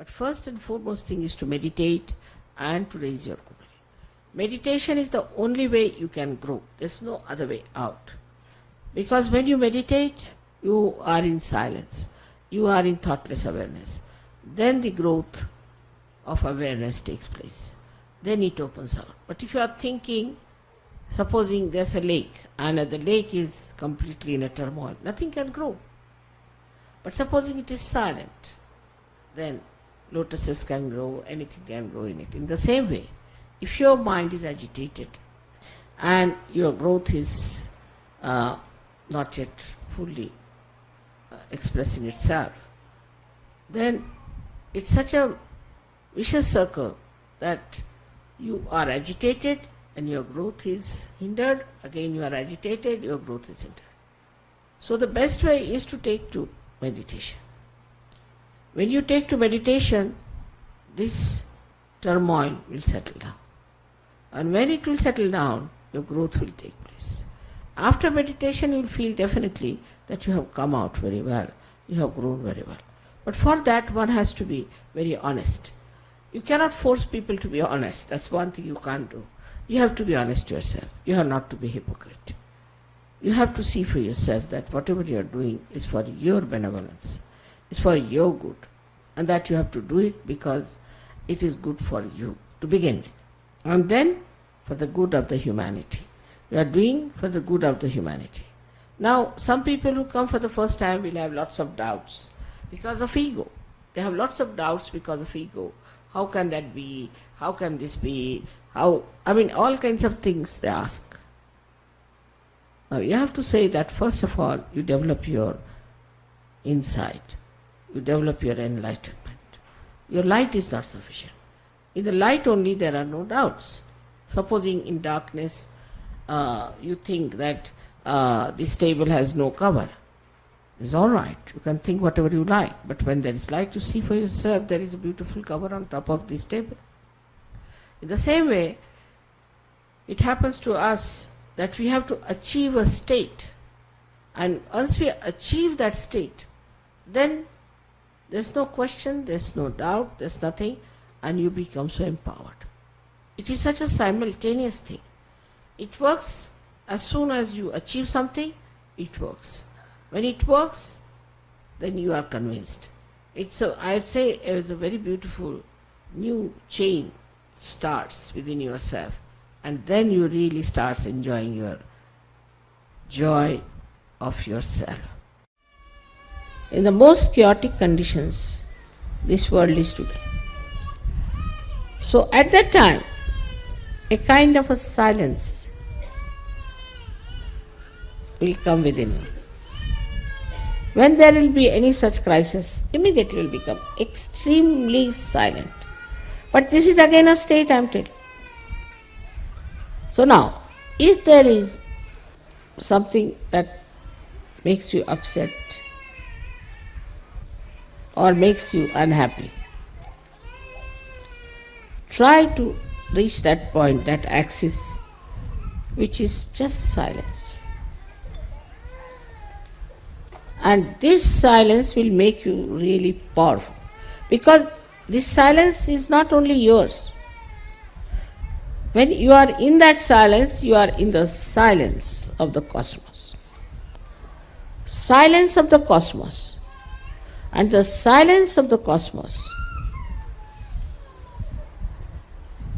But first and foremost thing is to meditate and to raise your kumari. Meditation is the only way you can grow. There's no other way out. Because when you meditate, you are in silence. You are in thoughtless awareness. Then the growth of awareness takes place. Then it opens out. But if you are thinking, supposing there's a lake and the lake is completely in a turmoil, nothing can grow. But supposing it is silent, then lotuses can grow, anything can grow in it. In the same way, if your mind is agitated and your growth is not yet fully expressing itself, then it's such a vicious circle that you are agitated and your growth is hindered. Again you are agitated, your growth is hindered. So the best way is to take to meditation. When you take to meditation, this turmoil will settle down. And when it will settle down, your growth will take place. After meditation, you will feel definitely that you have come out very well, you have grown very well. But for that, one has to be very honest. You cannot force people to be honest. That's one thing you can't do. You have to be honest yourself. You have not to be hypocrite. You have to see for yourself that whatever you are doing is for your benevolence, is for your good, and that you have to do it because it is good for you to begin with, and then for the good of the humanity. You are doing for the good of the humanity. Now, some people who come for the first time will have lots of doubts because of ego. They have lots of doubts because of ego. How can that be? How can this be? All kinds of things they ask. Now, you have to say that first of all, you develop your insight. You develop your enlightenment. Your light is not sufficient. In the light only there are no doubts. Supposing in darkness you think that this table has no cover. It's all right. You can think whatever you like. But when there is light, you see for yourself there is a beautiful cover on top of this table. In the same way, it happens to us that we have to achieve a state. And once we achieve that state, then there's no question, there's no doubt, there's nothing, and you become so empowered. It is such a simultaneous thing. It works as soon as you achieve something, it works. When it works, then you are convinced. I'd say it's a very beautiful new chain starts within yourself, and then you really start enjoying your joy of yourself. In the most chaotic conditions this world is today. So at that time, a kind of a silence will come within you. When there will be any such crisis, immediately will become extremely silent. But this is again a state I am telling. So now, if there is something that makes you upset or makes you unhappy, try to reach that point, that axis, which is just silence. And this silence will make you really powerful. Because this silence is not only yours. When you are in that silence, you are in the silence of the cosmos. Silence of the cosmos. And the silence of the cosmos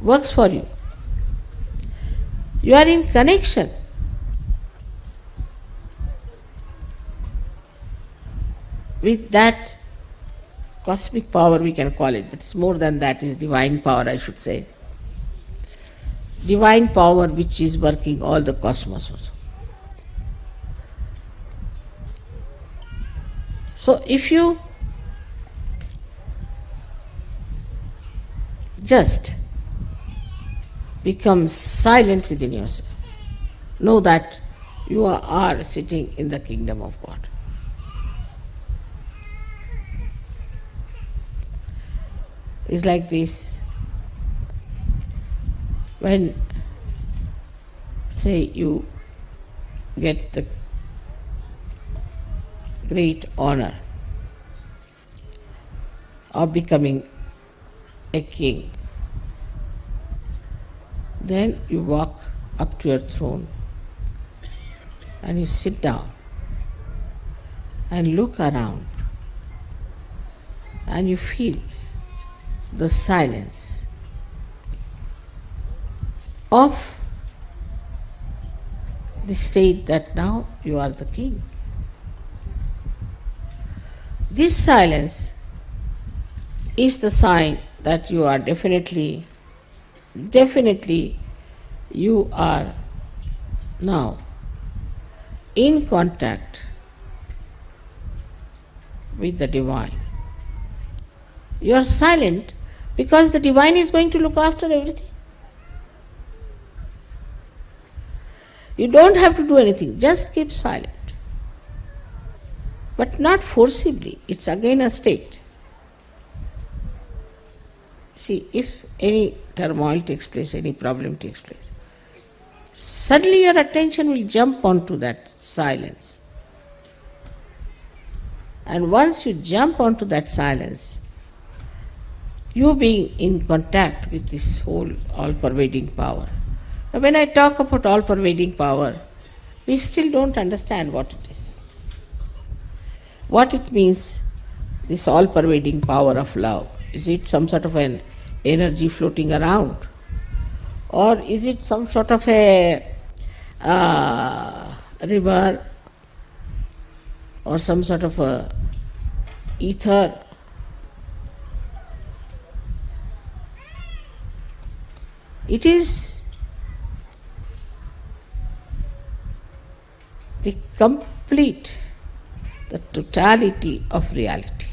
works for you. You are in connection with that cosmic power, we can call it, but it's more than that, it's divine power, I should say. Divine power which is working all the cosmos also. So if you just become silent within yourself, know that you are sitting in the kingdom of God. It's like this. When, say, you get the great honor of becoming a king. Then you walk up to your throne and you sit down and look around and you feel the silence of the state that now you are the king. This silence is the sign that you are definitely you are now in contact with the divine. You are silent because the divine is going to look after everything. You don't have to do anything, just keep silent. But not forcibly, it's again a state. See, if any turmoil takes place, any problem takes place, suddenly your attention will jump onto that silence. And once you jump onto that silence, you being in contact with this whole all-pervading power. Now, when I talk about all-pervading power, we still don't understand what it is. What it means, this all-pervading power of love. Is it some sort of an energy floating around? Or is it some sort of a river or some sort of a ether? It is the complete, the totality of reality.